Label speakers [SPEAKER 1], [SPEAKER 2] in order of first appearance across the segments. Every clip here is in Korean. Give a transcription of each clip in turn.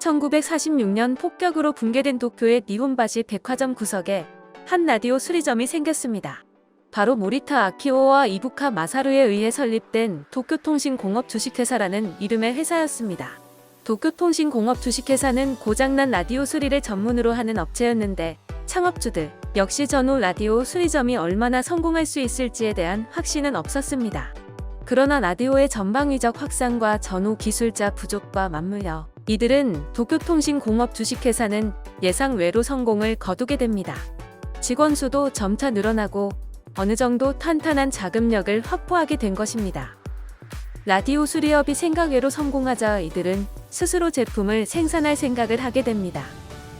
[SPEAKER 1] 1946년 폭격으로 붕괴된 도쿄의 니혼바시 백화점 구석에 한 라디오 수리점이 생겼습니다. 바로 모리타 아키오와 이부카 마사루에 의해 설립된 도쿄통신공업 주식회사라는 이름의 회사였습니다. 도쿄통신공업 주식회사는 고장난 라디오 수리를 전문으로 하는 업체였는데 창업주들 역시 전후 라디오 수리점이 얼마나 성공할 수 있을지에 대한 확신은 없었습니다. 그러나 라디오의 전방위적 확산과 전후 기술자 부족과 맞물려 이들은 도쿄통신공업 주식회사는 예상 외로 성공을 거두게 됩니다. 직원 수도 점차 늘어나고 어느 정도 탄탄한 자금력을 확보하게 된 것입니다. 라디오 수리업이 생각외로 성공하자 이들은 스스로 제품을 생산할 생각을 하게 됩니다.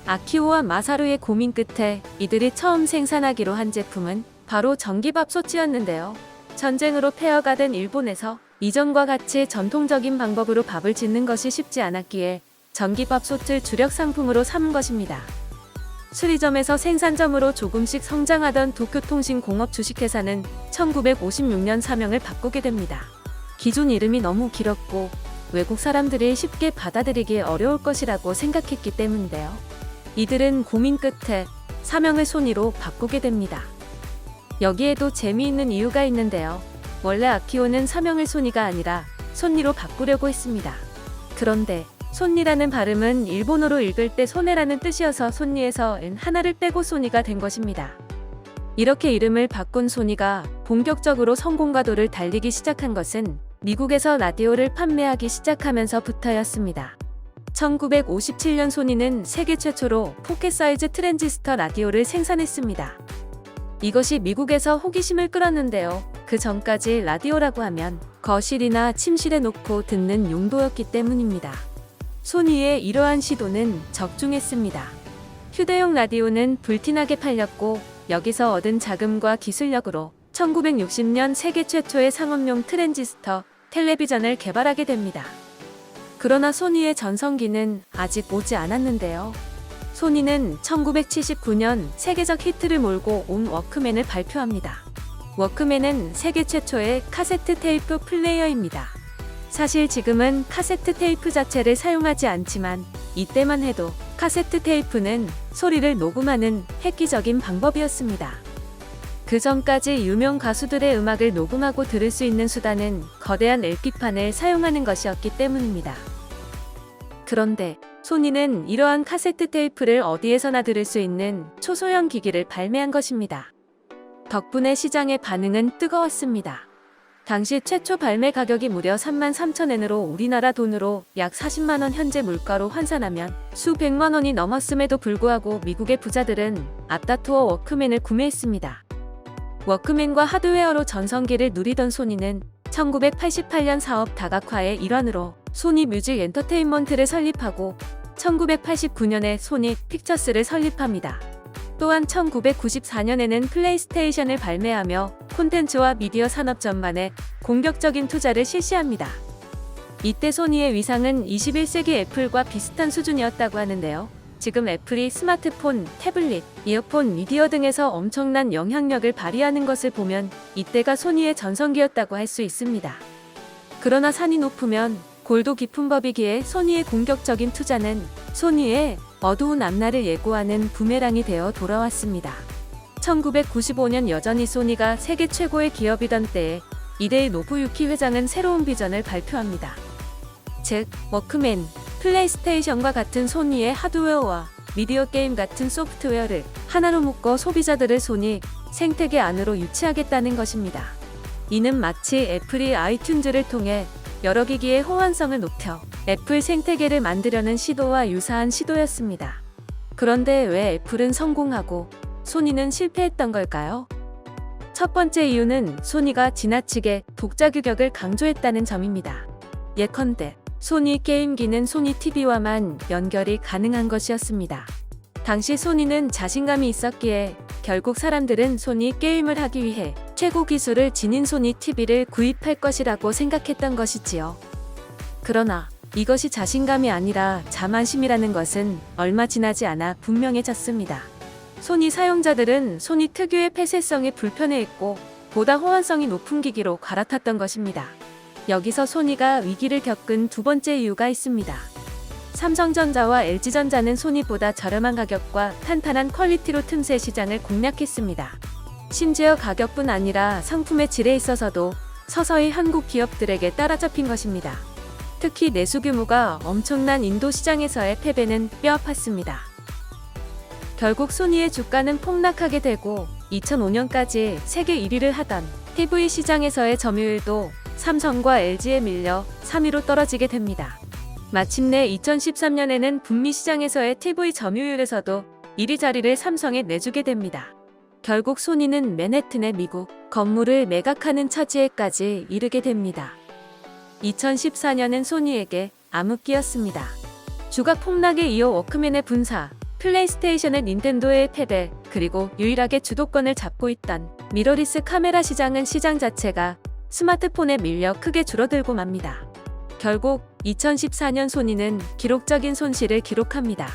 [SPEAKER 1] 아키오와 마사루의 고민 끝에 이들이 처음 생산하기로 한 제품은 바로 전기밥솥이었는데요. 전쟁으로 폐허가 된 일본에서 이전과 같이 전통적인 방법으로 밥을 짓는 것이 쉽지 않았기에 전기밥솥을 주력 상품으로 삼은 것입니다. 수리점에서 생산점으로 조금씩 성장하던 도쿄통신공업 주식회사는 1956년 사명을 바꾸게 됩니다. 기존 이름이 너무 길었고 외국 사람들이 쉽게 받아들이기 어려울 것이라고 생각했기 때문인데요. 이들은 고민 끝에 사명을 소니로 바꾸게 됩니다. 여기에도 재미있는 이유가 있는데요. 원래 아키오는 사명을 소니가 아니라 손니로 바꾸려고 했습니다. 그런데 손니라는 발음은 일본어로 읽을 때 손해라는 뜻이어서 손니에서 은 하나를 빼고 소니가 된 것입니다. 이렇게 이름을 바꾼 소니가 본격적으로 성공가도를 달리기 시작한 것은 미국에서 라디오를 판매하기 시작하면서부터였습니다. 1957년 소니는 세계 최초로 포켓 사이즈 트랜지스터 라디오를 생산했습니다. 이것이 미국에서 호기심을 끌었는데요. 그 전까지 라디오라고 하면 거실이나 침실에 놓고 듣는 용도였기 때문입니다. 소니의 이러한 시도는 적중했습니다. 휴대용 라디오는 불티나게 팔렸고 여기서 얻은 자금과 기술력으로 1960년 세계 최초의 상업용 트랜지스터 텔레비전을 개발하게 됩니다. 그러나 소니의 전성기는 아직 오지 않았는데요. 소니는 1979년 세계적 히트를 몰고 온 워크맨을 발표합니다. 워크맨은 세계 최초의 카세트 테이프 플레이어입니다. 사실 지금은 카세트 테이프 자체를 사용하지 않지만 이때만 해도 카세트 테이프는 소리를 녹음하는 획기적인 방법이었습니다. 그 전까지 유명 가수들의 음악을 녹음하고 들을 수 있는 수단은 거대한 LP판을 사용하는 것이었기 때문입니다. 그런데 소니는 이러한 카세트 테이프를 어디에서나 들을 수 있는 초소형 기기를 발매한 것입니다. 덕분에 시장의 반응은 뜨거웠습니다. 당시 최초 발매 가격이 무려 33,000엔으로 우리나라 돈으로 약 40만원 현재 물가로 환산하면 수백만원이 넘었음에도 불구하고 미국의 부자들은 앞다투어 워크맨을 구매했습니다. 워크맨과 하드웨어로 전성기를 누리던 소니는 1988년 사업 다각화의 일환으로 소니 뮤직 엔터테인먼트를 설립하고 1989년에 소니 픽처스를 설립합니다. 또한 1994년에는 플레이스테이션을 발매하며 콘텐츠와 미디어 산업 전반에 공격적인 투자를 실시합니다. 이때 소니의 위상은 21세기 애플과 비슷한 수준이었다고 하는데요. 지금 애플이 스마트폰, 태블릿, 이어폰, 미디어 등에서 엄청난 영향력을 발휘하는 것을 보면 이때가 소니의 전성기였다고 할 수 있습니다. 그러나 산이 높으면 골도 깊은 법이기에 소니의 공격적인 투자는 소니의 어두운 앞날을 예고하는 부메랑이 되어 돌아왔습니다. 1995년 여전히 소니가 세계 최고의 기업이던 때에 이데이 노부유키 회장은 새로운 비전을 발표합니다. 즉, 워크맨, 플레이스테이션과 같은 소니의 하드웨어와 미디어 게임 같은 소프트웨어를 하나로 묶어 소비자들을 소니 생태계 안으로 유치하겠다는 것입니다. 이는 마치 애플이 아이튠즈를 통해 여러 기기의 호환성을 높여 애플 생태계를 만들려는 시도와 유사한 시도였습니다. 그런데 왜 애플은 성공하고 소니는 실패했던 걸까요? 첫 번째 이유는 소니가 지나치게 독자 규격을 강조했다는 점입니다. 예컨대 소니 게임기는 소니 TV와만 연결이 가능한 것이었습니다. 당시 소니는 자신감이 있었기에 결국 사람들은 소니 게임을 하기 위해 최고 기술을 지닌 소니 TV를 구입할 것이라고 생각했던 것이지요. 그러나 이것이 자신감이 아니라 자만심이라는 것은 얼마 지나지 않아 분명해졌습니다. 소니 사용자들은 소니 특유의 폐쇄성에 불편해했고 보다 호환성이 높은 기기로 갈아탔던 것입니다. 여기서 소니가 위기를 겪은 두 번째 이유가 있습니다. 삼성전자와 LG전자는 소니보다 저렴한 가격과 탄탄한 퀄리티로 틈새 시장을 공략했습니다. 심지어 가격뿐 아니라 상품의 질에 있어서도 서서히 한국 기업들에게 따라잡힌 것입니다. 특히 내수 규모가 엄청난 인도 시장에서의 패배는 뼈아팠습니다. 결국 소니의 주가는 폭락하게 되고 2005년까지 세계 1위를 하던 TV 시장에서의 점유율도 삼성과 LG에 밀려 3위로 떨어지게 됩니다. 마침내 2013년에는 북미 시장에서의 TV 점유율에서도 1위 자리를 삼성에 내주게 됩니다. 결국 소니는 맨해튼의 미국 건물을 매각하는 처지에까지 이르게 됩니다. 2014년은 소니에게 암흑기였습니다. 주가 폭락에 이어 워크맨의 분사, 플레이스테이션의 닌텐도의 패배, 그리고 유일하게 주도권을 잡고 있던 미러리스 카메라 시장은 시장 자체가 스마트폰에 밀려 크게 줄어들고 맙니다. 결국 2014년 소니는 기록적인 손실을 기록합니다.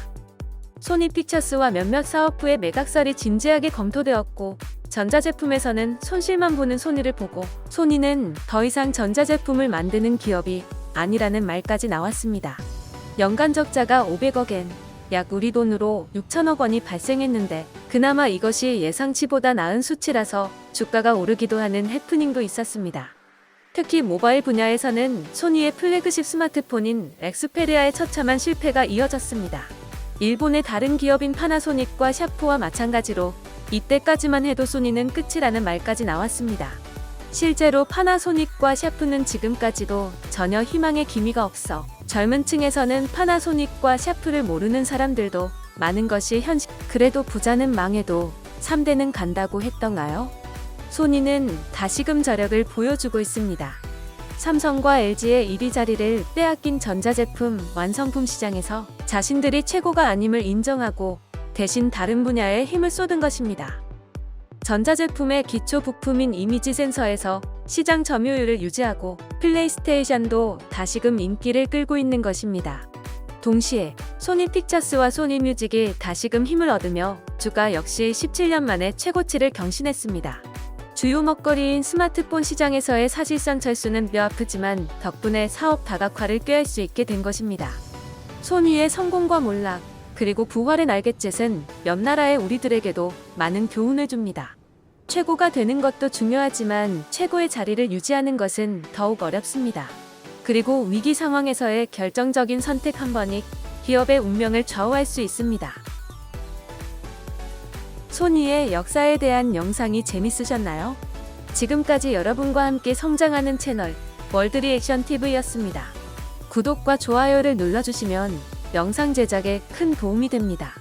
[SPEAKER 1] 소니 픽처스와 몇몇 사업부의 매각설이 진지하게 검토되었고 전자제품에서는 손실만 보는 소니를 보고 소니는 더 이상 전자제품을 만드는 기업이 아니라는 말까지 나왔습니다. 연간 적자가 500억엔, 약 우리 돈으로 6천억 원이 발생했는데 그나마 이것이 예상치보다 나은 수치라서 주가가 오르기도 하는 해프닝도 있었습니다. 특히 모바일 분야에서는 소니의 플래그십 스마트폰인 엑스페리아의 처참한 실패가 이어졌습니다. 일본의 다른 기업인 파나소닉과 샤프와 마찬가지로 이때까지만 해도 소니는 끝이라는 말까지 나왔습니다. 실제로 파나소닉과 샤프는 지금까지도 전혀 희망의 기미가 없어 젊은 층에서는 파나소닉과 샤프를 모르는 사람들도 많은 것이 현실. 그래도 부자는 망해도 3대는 간다고 했던가요? 소니는 다시금 저력을 보여주고 있습니다. 삼성과 LG의 1위 자리를 빼앗긴 전자제품, 완성품 시장에서 자신들이 최고가 아님을 인정하고 대신 다른 분야에 힘을 쏟은 것입니다. 전자제품의 기초 부품인 이미지 센서에서 시장 점유율을 유지하고 플레이스테이션도 다시금 인기를 끌고 있는 것입니다. 동시에 소니 픽처스와 소니 뮤직이 다시금 힘을 얻으며 주가 역시 17년 만에 최고치를 경신했습니다. 주요 먹거리인 스마트폰 시장에서의 사실상 철수는 뼈아프지만 덕분에 사업 다각화를 꾀할 수 있게 된 것입니다. 소니의 성공과 몰락, 그리고 부활의 날갯짓은 옆 나라의 우리들에게도 많은 교훈을 줍니다. 최고가 되는 것도 중요하지만 최고의 자리를 유지하는 것은 더욱 어렵습니다. 그리고 위기 상황에서의 결정적인 선택 한 번이 기업의 운명을 좌우할 수 있습니다. 소니의 역사에 대한 영상이 재밌으셨나요? 지금까지 여러분과 함께 성장하는 채널 월드리액션 TV였습니다. 구독과 좋아요를 눌러주시면 영상 제작에 큰 도움이 됩니다.